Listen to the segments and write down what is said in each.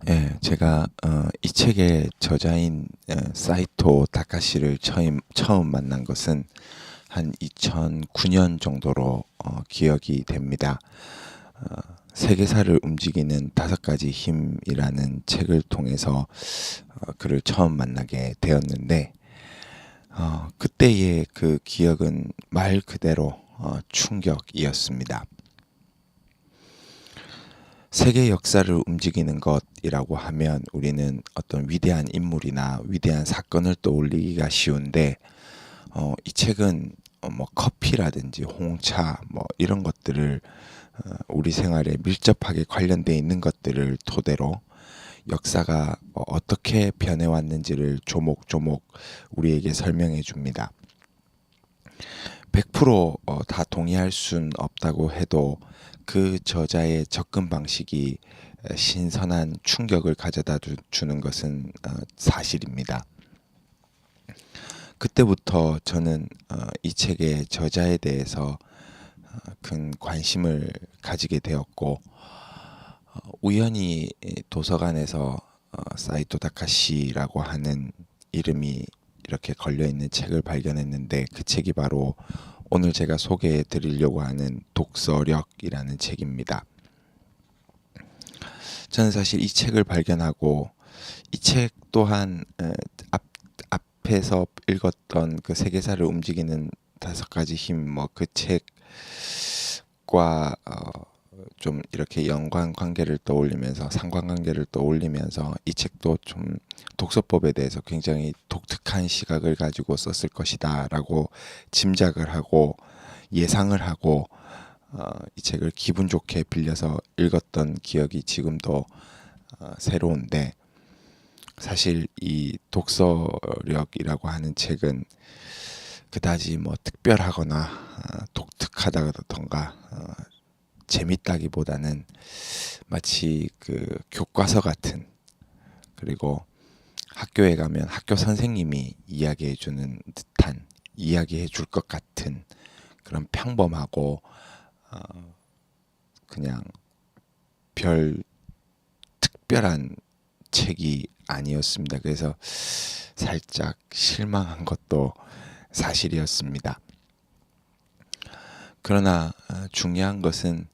예, 제가 이 책의 저자인 사이토 다카시를 처음 만난 것은 한 2009년 정도로 기억이 됩니다. 세계사를 움직이는 5가지 힘이라는 책을 통해서 그를 처음 만나게 되었는데 그때의 그 기억은 말 그대로 충격이었습니다. 세계 역사를 움직이는 것이라고 하면 우리는 어떤 위대한 인물이나 위대한 사건을 떠올리기가 쉬운데 이 책은 뭐 커피라든지 홍차 뭐 이런 것들을 우리 생활에 밀접하게 관련돼 있는 것들을 토대로 역사가 어떻게 변해왔는지를 조목조목 우리에게 설명해 줍니다. 100%다 동의할 순 없다고 해도 그 저자의 접근 방식이 신선한 충격을 가져다 주는 것은 사실입니다. 그때부터 저는 이 책의 저자에 대해서 큰 관심을 가지게 되었고 우연히 도서관에서 사이토 다카시라고 하는 이름이 이렇게 걸려있는 책을 발견했는데 그 책이 바로 오늘 제가 소개해 드리려고 하는 독서력이라는 책입니다. 저는 사실 이 책을 발견하고 이 책 또한 앞에서 읽었던 그 세계사를 움직이는 5가지 힘 뭐 그 책과 좀 이렇게 연관 관계를 떠올리면서 상관관계를 떠올리면서 이 책도 좀 독서법에 대해서 굉장히 독특한 시각을 가지고 썼을 것이다 라고 짐작을 하고 예상을 하고 이 책을 기분 좋게 빌려서 읽었던 기억이 지금도 새로운데 사실 이 독서력이라고 하는 책은 그다지 뭐 특별하거나 독특하다던가 재밌다기보다는 마치 그 교과서 같은 그리고 학교에 가면 학교 선생님이 이야기해 주는 듯한 이야기해 줄 것 같은 그런 평범하고 그냥 별 특별한 책이 아니었습니다. 그래서 살짝 실망한 것도 사실이었습니다. 그러나 중요한 것은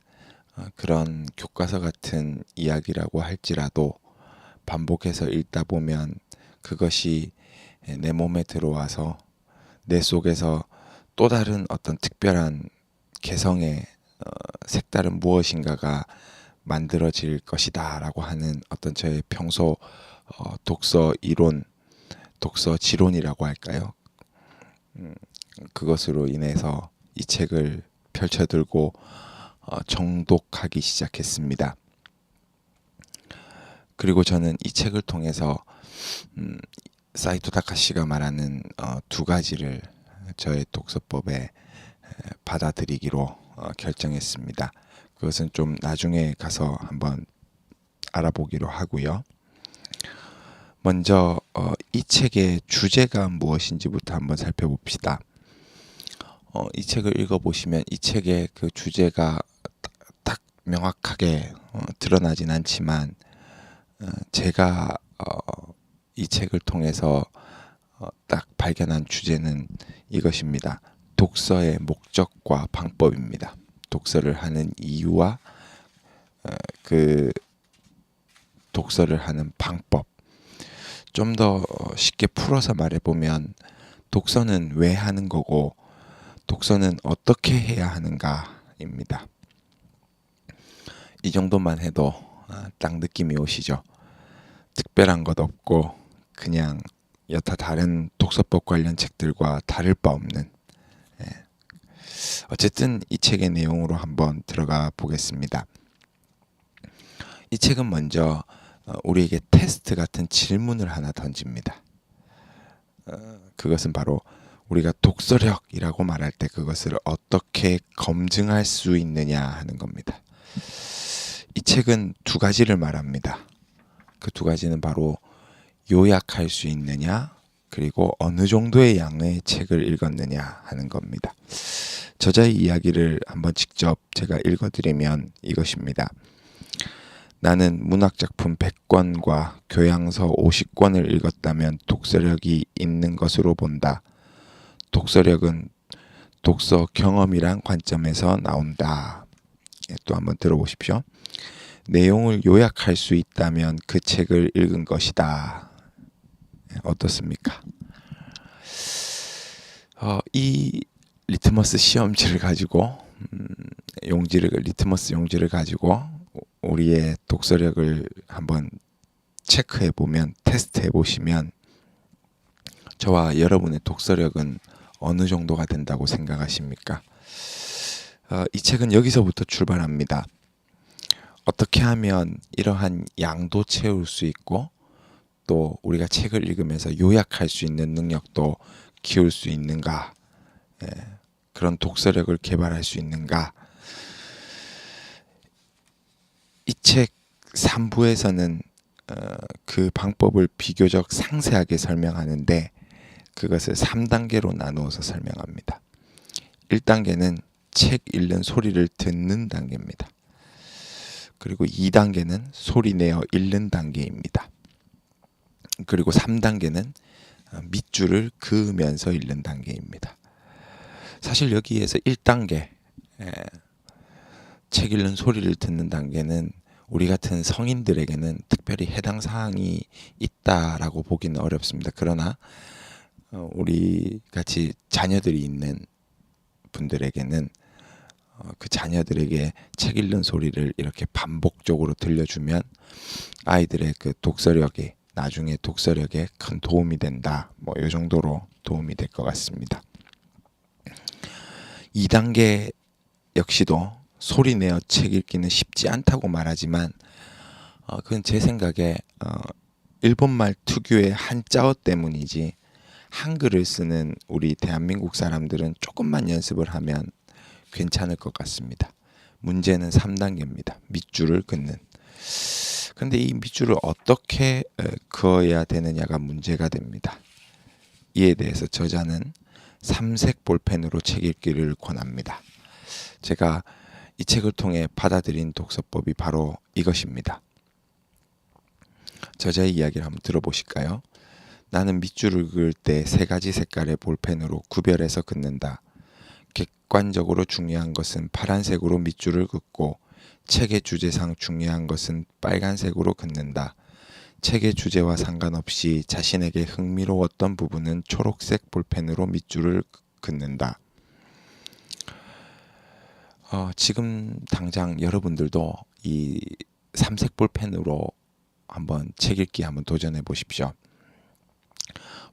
그런 교과서 같은 이야기라고 할지라도 반복해서 읽다 보면 그것이 내 몸에 들어와서 내 속에서 또 다른 어떤 특별한 개성의 색다른 무엇인가가 만들어질 것이다 라고 하는 어떤 저의 평소 독서 이론, 독서 지론이라고 할까요? 그것으로 인해서 이 책을 펼쳐들고 정독하기 시작했습니다. 그리고 저는 이 책을 통해서 사이토 다카시가 말하는 2가지를 저의 독서법에 받아들이기로 결정했습니다. 그것은 좀 나중에 가서 한번 알아보기로 하고요. 먼저 이 책의 주제가 무엇인지부터 한번 살펴봅시다. 이 책을 읽어보시면 이 책의 그 주제가 딱 명확하게 드러나진 않지만 제가 이 책을 통해서 딱 발견한 주제는 이것입니다. 독서의 목적과 방법입니다. 독서를 하는 이유와 그 독서를 하는 방법. 좀 더 쉽게 풀어서 말해보면 독서는 왜 하는 거고 독서는 어떻게 해야 하는가입니다. 이 정도만 해도 딱 느낌이 오시죠? 특별한 것 없고 그냥 여타 다른 독서법 관련 책들과 다를 바 없는 어쨌든 이 책의 내용으로 한번 들어가 보겠습니다. 이 책은 먼저 우리에게 테스트 같은 질문을 하나 던집니다. 그것은 바로 우리가 독서력이라고 말할 때 그것을 어떻게 검증할 수 있느냐 하는 겁니다. 이 책은 2가지를 말합니다. 그 2가지는 바로 요약할 수 있느냐 그리고 어느 정도의 양의 책을 읽었느냐 하는 겁니다. 저자의 이야기를 한번 직접 제가 읽어드리면 이것입니다. 나는 문학작품 100권과 교양서 50권을 읽었다면 독서력이 있는 것으로 본다. 독서력은 독서 경험이란 관점에서 나온다. 또 한번 들어보십시오. 내용을 요약할 수 있다면 그 책을 읽은 것이다. 어떻습니까? 이 리트머스 시험지를 가지고 리트머스 용지를 가지고 우리의 독서력을 한번 체크해 보면, 테스트해 보시면 저와 여러분의 독서력은 어느 정도가 된다고 생각하십니까? 이 책은 여기서부터 출발합니다. 어떻게 하면 이러한 양도 채울 수 있고 또 우리가 책을 읽으면서 요약할 수 있는 능력도 키울 수 있는가, 그런 독서력을 개발할 수 있는가. 이 책 3부에서는 그 방법을 비교적 상세하게 설명하는데 그것을 3단계로 나누어서 설명합니다. 1단계는 책 읽는 소리를 듣는 단계입니다. 그리고 2단계는 소리 내어 읽는 단계입니다. 그리고 3단계는 밑줄을 그으면서 읽는 단계입니다. 사실 여기에서 1단계 책 읽는 소리를 듣는 단계는 우리 같은 성인들에게는 특별히 해당 사항이 있다라고 보기는 어렵습니다. 그러나 우리 같이 자녀들이 있는 분들에게는 그 자녀들에게 책 읽는 소리를 이렇게 반복적으로 들려주면 아이들의 그 독서력이 나중에 독서력에 큰 도움이 된다. 이 정도로 도움이 될 것 같습니다. 2단계 역시도 소리 내어 책 읽기는 쉽지 않다고 말하지만 그건 제 생각에 일본말 특유의 한자어 때문이지 한글을 쓰는 우리 대한민국 사람들은 조금만 연습을 하면 괜찮을 것 같습니다. 문제는 3단계입니다. 밑줄을 긋는. 근데 이 밑줄을 어떻게 그어야 되느냐가 문제가 됩니다. 이에 대해서 저자는 삼색 볼펜으로 책 읽기를 권합니다. 제가 이 책을 통해 받아들인 독서법이 바로 이것입니다. 저자의 이야기를 한번 들어보실까요? 나는 밑줄을 그을 때 3가지 색깔의 볼펜으로 구별해서 긋는다. 객관적으로 중요한 것은 파란색으로 밑줄을 긋고 책의 주제상 중요한 것은 빨간색으로 긋는다. 책의 주제와 상관없이 자신에게 흥미로웠던 부분은 초록색 볼펜으로 밑줄을 긋는다. 지금 당장 여러분들도 이 삼색 볼펜으로 한번 책 읽기 한번 도전해 보십시오.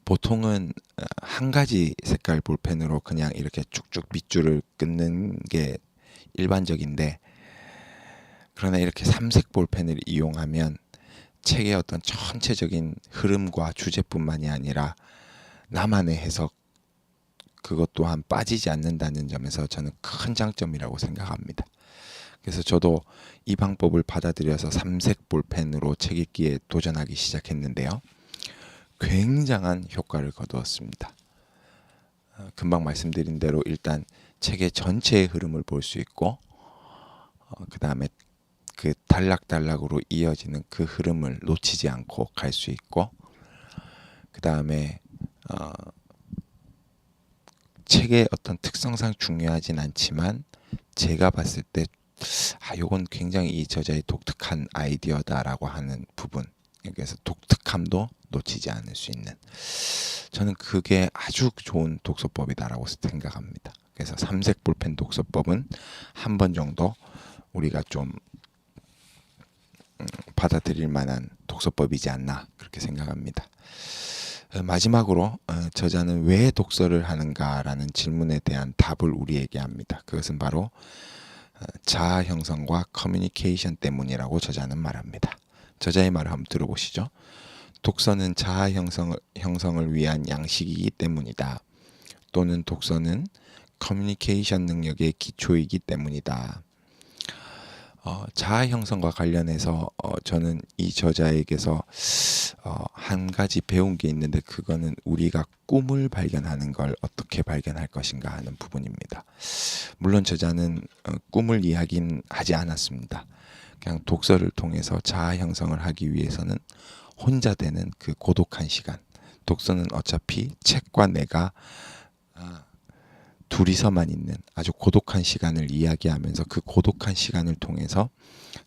보통은 한 가지 색깔 볼펜으로 그냥 이렇게 쭉쭉 밑줄을 긋는 게 일반적인데, 그러나 이렇게 삼색 볼펜을 이용하면 책의 어떤 전체적인 흐름과 주제뿐만이 아니라 나만의 해석, 그것 또한 빠지지 않는다는 점에서 저는 큰 장점이라고 생각합니다. 그래서 저도 이 방법을 받아들여서 삼색 볼펜으로 책 읽기에 도전하기 시작했는데요. 굉장한 효과를 거두었습니다. 금방 말씀드린 대로 일단 책의 전체의 흐름을 볼 수 있고 그 다음에 그 단락단락으로 이어지는 그 흐름을 놓치지 않고 갈 수 있고, 그 다음에 책의 어떤 특성상 중요하진 않지만 제가 봤을 때 요건 굉장히 이 저자의 독특한 아이디어다라고 하는 부분, 그래서 독특함도 놓치지 않을 수 있는, 저는 그게 아주 좋은 독서법이다라고 생각합니다. 그래서 삼색 볼펜 독서법은 한 번 정도 우리가 좀 받아들일 만한 독서법이지 않나 그렇게 생각합니다. 마지막으로 저자는 왜 독서를 하는가라는 질문에 대한 답을 우리에게 합니다. 그것은 바로 자아 형성과 커뮤니케이션 때문이라고 저자는 말합니다. 저자의 말을 한번 들어보시죠. 독서는 자아 형성을 위한 양식이기 때문이다. 또는 독서는 커뮤니케이션 능력의 기초이기 때문이다. 자아 형성과 관련해서 저는 이 저자에게서 한 가지 배운 게 있는데, 그거는 우리가 꿈을 발견하는 걸 어떻게 발견할 것인가 하는 부분입니다. 물론 저자는 꿈을 이야기는 하지 않았습니다. 그냥 독서를 통해서 자아 형성을 하기 위해서는 혼자 되는 그 고독한 시간. 독서는 어차피 책과 내가 둘이서만 있는 아주 고독한 시간을 이야기하면서 그 고독한 시간을 통해서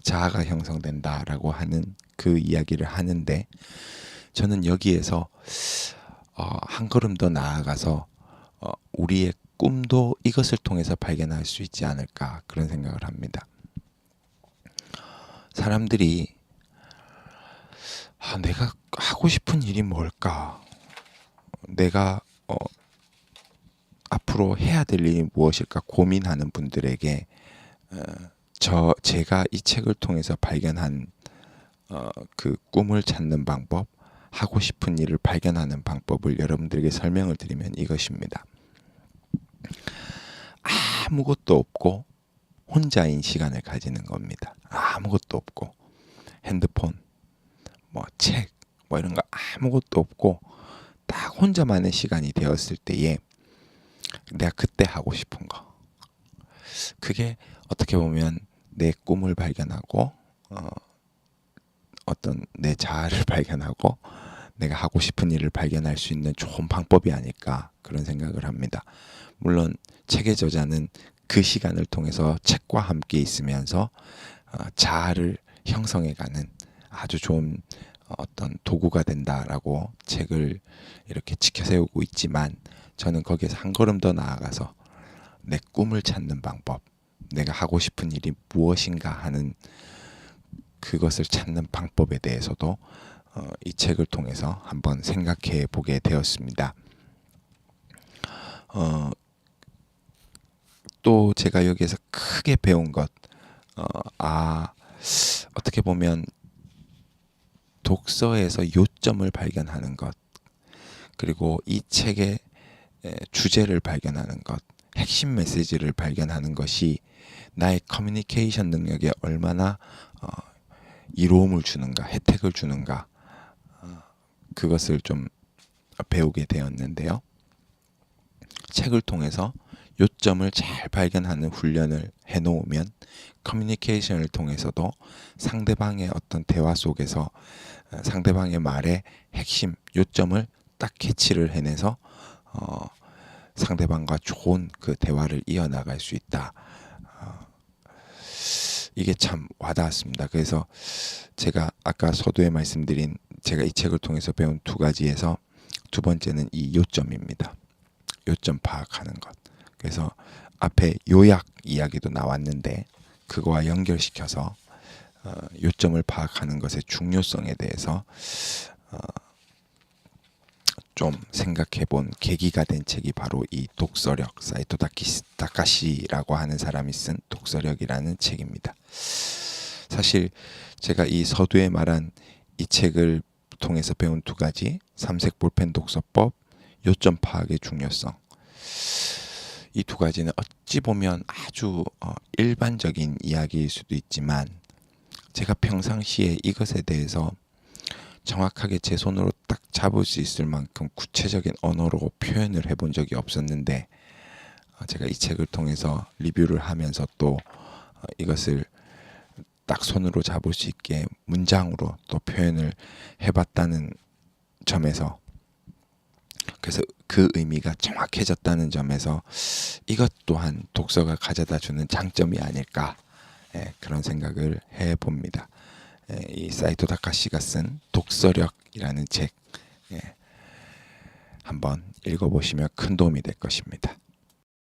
자아가 형성된다라고 하는 그 이야기를 하는데, 저는 여기에서 한 걸음 더 나아가서 우리의 꿈도 이것을 통해서 발견할 수 있지 않을까, 그런 생각을 합니다. 사람들이 내가 하고 싶은 일이 뭘까? 내가 앞으로 해야 될 일이 무엇일까 고민하는 분들에게 제가 이 책을 통해서 발견한 그 꿈을 찾는 방법, 하고 싶은 일을 발견하는 방법을 여러분들에게 설명을 드리면 이것입니다. 아무것도 없고 혼자인 시간을 가지는 겁니다. 아무것도 없고 핸드폰, 책, 이런 거 아무것도 없고 딱 혼자만의 시간이 되었을 때에 내가 그때 하고 싶은 거, 그게 어떻게 보면 내 꿈을 발견하고 어떤 내 자아를 발견하고 내가 하고 싶은 일을 발견할 수 있는 좋은 방법이 아닐까, 그런 생각을 합니다. 물론 책의 저자는 그 시간을 통해서 책과 함께 있으면서 자아를 형성해가는 아주 좋은 어떤 도구가 된다라고 책을 이렇게 지켜세우고 있지만, 저는 거기에서 한 걸음 더 나아가서 내 꿈을 찾는 방법, 내가 하고 싶은 일이 무엇인가 하는 그것을 찾는 방법에 대해서도 이 책을 통해서 한번 생각해 보게 되었습니다. 또 제가 여기에서 크게 배운 것, 어떻게 보면 독서에서 요점을 발견하는 것, 그리고 이 책의 주제를 발견하는 것, 핵심 메시지를 발견하는 것이 나의 커뮤니케이션 능력에 얼마나 이로움을 주는가, 혜택을 주는가, 그것을 좀 배우게 되었는데요. 책을 통해서 요점을 잘 발견하는 훈련을 해놓으면 커뮤니케이션을 통해서도 상대방의 어떤 대화 속에서 상대방의 말의 핵심 요점을 딱 캐치를 해내서 상대방과 좋은 그 대화를 이어나갈 수 있다. 이게 참 와닿았습니다. 그래서 제가 아까 서두에 말씀드린 제가 이 책을 통해서 배운 두 가지에서 두 번째는 이 요점입니다. 요점 파악하는 것. 그래서 앞에 요약 이야기도 나왔는데 그거와 연결시켜서 요점을 파악하는 것의 중요성에 대해서 좀 생각해 본 계기가 된 책이 바로 이 독서력, 사이토 다카시라고 하는 사람이 쓴 독서력이라는 책입니다. 사실 제가 이 서두에 말한 이 책을 통해서 배운 두 가지, 삼색 볼펜 독서법, 요점 파악의 중요성, 이 두 가지는 어찌 보면 아주 일반적인 이야기일 수도 있지만 제가 평상시에 이것에 대해서 정확하게 제 손으로 딱 잡을 수 있을 만큼 구체적인 언어로 표현을 해본 적이 없었는데, 제가 이 책을 통해서 리뷰를 하면서 또 이것을 딱 손으로 잡을 수 있게 문장으로 또 표현을 해봤다는 점에서, 그래서 그 의미가 정확해졌다는 점에서 이것 또한 독서가 가져다주는 장점이 아닐까, 그런 생각을 해봅니다. 이 사이토 다카시가 쓴 독서력이라는 책 한번 읽어보시면 큰 도움이 될 것입니다.